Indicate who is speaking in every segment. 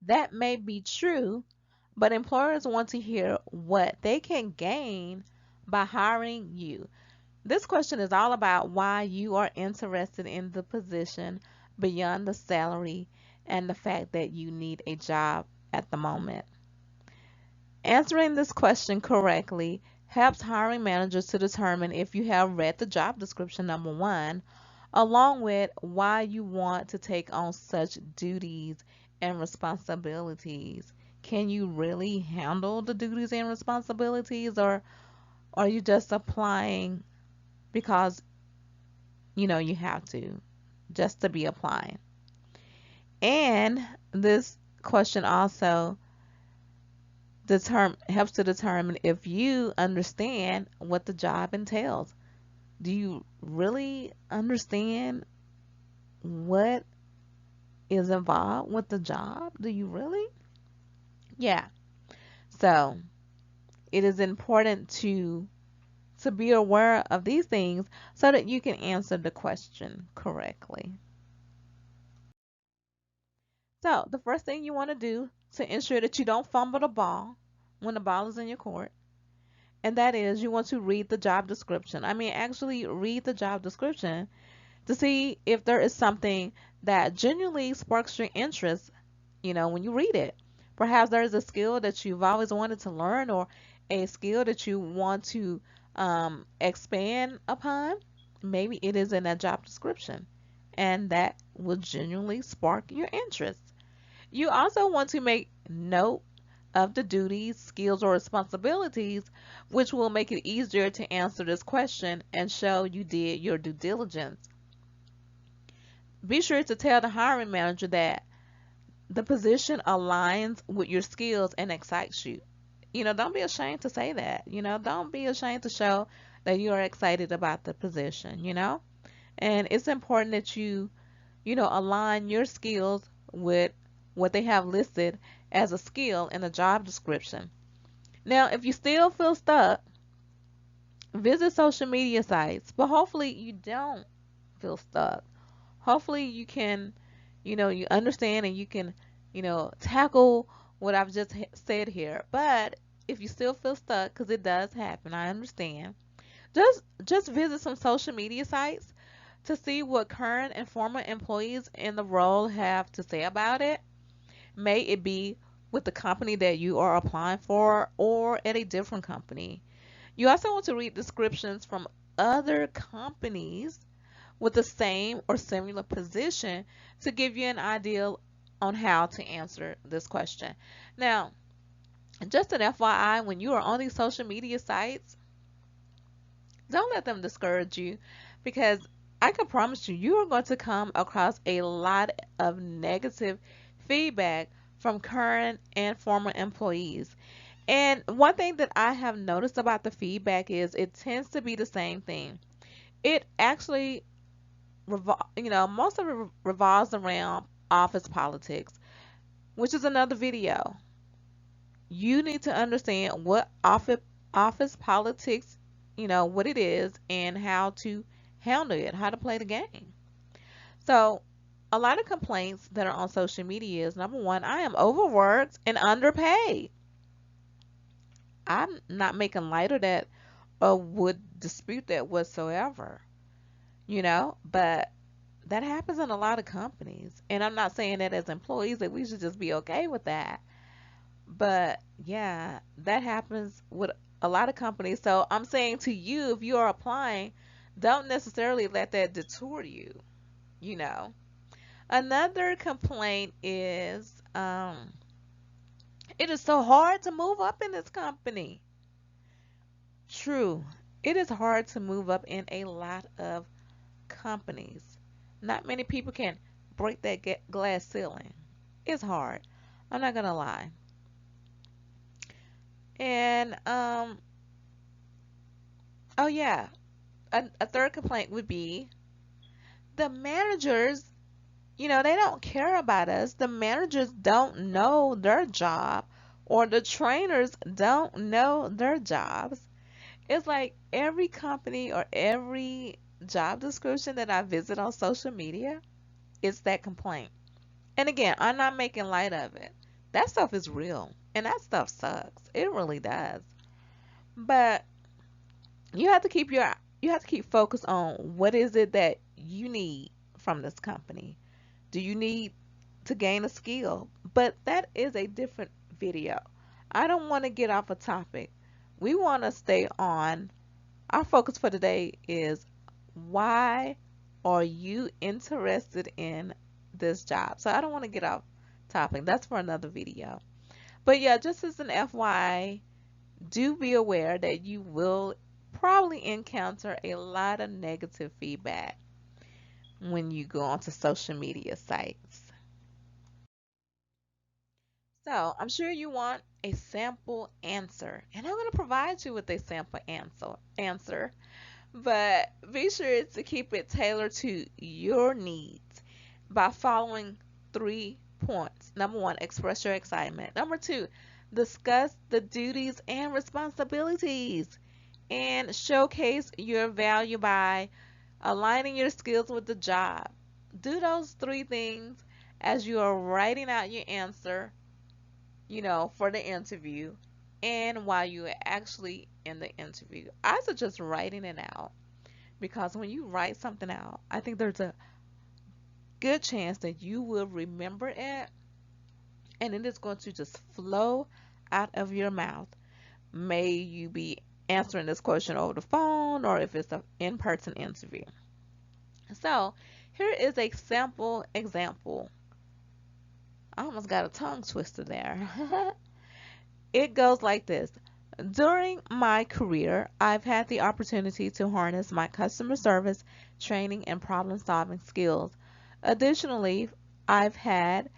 Speaker 1: That may be true, but employers want to hear what they can gain by hiring you. This question is all about why you are interested in the position beyond the salary and the fact that you need a job at the moment. Answering this question correctly helps hiring managers to determine if you have read the job description, number one, along with why you want to take on such duties and responsibilities. Can you really handle the duties and responsibilities, or are you just applying because you have to, just to be applying? And this question also helps to determine if you understand what the job entails. Do you really understand what is involved with the job? Do you really? Yeah. So it is important to be aware of these things so that you can answer the question correctly. So the first thing you want to do to ensure that you don't fumble the ball when the ball is in your court, and that is you want to read the job description. I mean, actually read the job description to see if there is something that genuinely sparks your interest, when you read it. Perhaps there is a skill that you've always wanted to learn, or a skill that you want to expand upon. Maybe it is in that job description, and that will genuinely spark your interest. You also want to make note of the duties, skills, or responsibilities, which will make it easier to answer this question and show you did your due diligence. Be sure to tell the hiring manager that the position aligns with your skills and excites you. Don't be ashamed to say that. Don't be ashamed to show that you are excited about the position. And it's important that you align your skills with what they have listed as a skill in the job description. Now, if you still feel stuck, visit social media sites, but hopefully you don't feel stuck. Hopefully you can, you understand and you can, tackle what I've just said here. But if you still feel stuck, because it does happen, I understand. Just visit some social media sites to see what current and former employees in the role have to say about it. May it be with the company that you are applying for or at a different company. You also want to read descriptions from other companies with the same or similar position to give you an idea on how to answer this question. Now, just an FYI, when you are on these social media sites, don't let them discourage you, because I can promise you, you are going to come across a lot of negative feedback from current and former employees. And one thing that I have noticed about the feedback is it tends to be the same thing. It actually most of it revolves around office politics, which is another video. You need to understand what office politics, what it is and how to handle it, how to play the game. So, a lot of complaints that are on social media is, number one, I am overworked and underpaid. I'm not making light of that or would dispute that whatsoever, but that happens in a lot of companies. And I'm not saying that as employees that we should just be okay with that. But yeah, that happens with a lot of companies. So I'm saying to you, if you are applying, don't necessarily let that detour you, you know. Another complaint is it is so hard to move up in this company. True. It is hard to move up in a lot of companies. Not many people can break that glass ceiling. It's hard. I'm not gonna lie. And oh yeah, a third complaint would be the managers. They don't care about us. The managers don't know their job, or the trainers don't know their jobs. It's like every company or every job description that I visit on social media, it's that complaint. And again, I'm not making light of it. That stuff is real. And that stuff sucks. It really does. But you have to keep focused on what is it that you need from this company. Do you need to gain a skill? But that is a different video. I don't want to get off a topic. We want to stay on. Our focus for today is why are you interested in this job? So I don't want to get off topic. That's for another video. But yeah, just as an FYI, do be aware that you will probably encounter a lot of negative feedback when you go onto social media sites. So I'm sure you want a sample answer, and I'm going to provide you with a sample answer. But be sure to keep it tailored to your needs by following 3 points. Number one, express your excitement. Number two, discuss the duties and responsibilities and showcase your value by aligning your skills with the job. Do those 3 things as you are writing out your answer, for the interview and while you're actually in the interview. I suggest writing it out because when you write something out, I think there's a good chance that you will remember it and it is going to just flow out of your mouth. May you be answering this question over the phone or if it's an in-person interview. So, here is a sample example. I almost got a tongue twister there. It goes like this. During my career, I've had the opportunity to harness my customer service, training, and problem solving skills. Additionally, I've had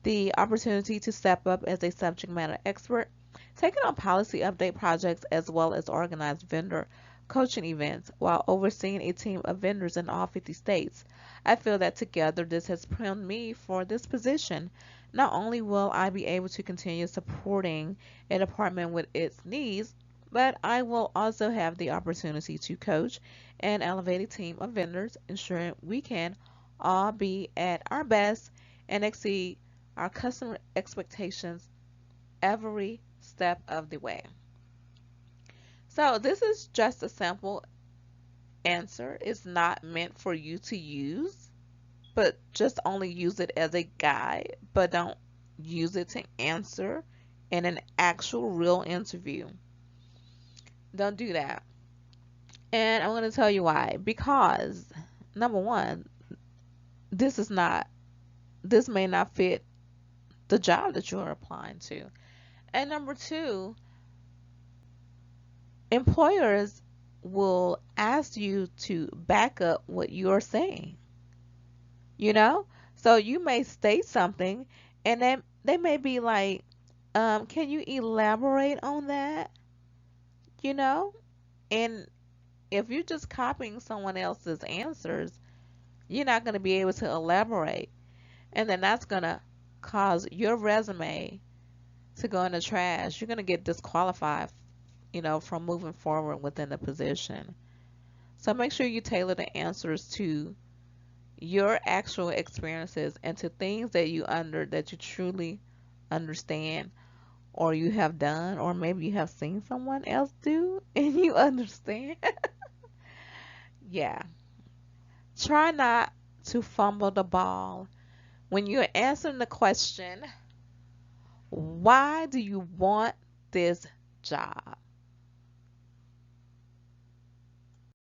Speaker 1: the opportunity to step up as a subject matter expert, taking on policy update projects as well as organize vendor coaching events while overseeing a team of vendors in all 50 states. I feel that together this has primed me for this position. Not only will I be able to continue supporting a department with its needs, but I will also have the opportunity to coach and elevate a team of vendors, ensuring we can all be at our best and exceed our customer expectations every step of the way. So this is just a sample answer. It's not meant for you to use, but just only use it as a guide, but don't use it to answer in an actual real interview. Don't do that. And I'm going to tell you why. Because number one, this is not this may not fit the job that you are applying to. And number two, employers will ask you to back up what you're saying, you know? So you may state something and then they may be like, can you elaborate on that? You know? And if you're just copying someone else's answers, you're not going to be able to elaborate. And then that's going to cause your resume to go in the trash. You're going to get disqualified, from moving forward within the position. So make sure you tailor the answers to your actual experiences and to things that you truly understand or you have done or maybe you have seen someone else do and you understand. Yeah. Try not to fumble the ball when you're answering the question, why do you want this job?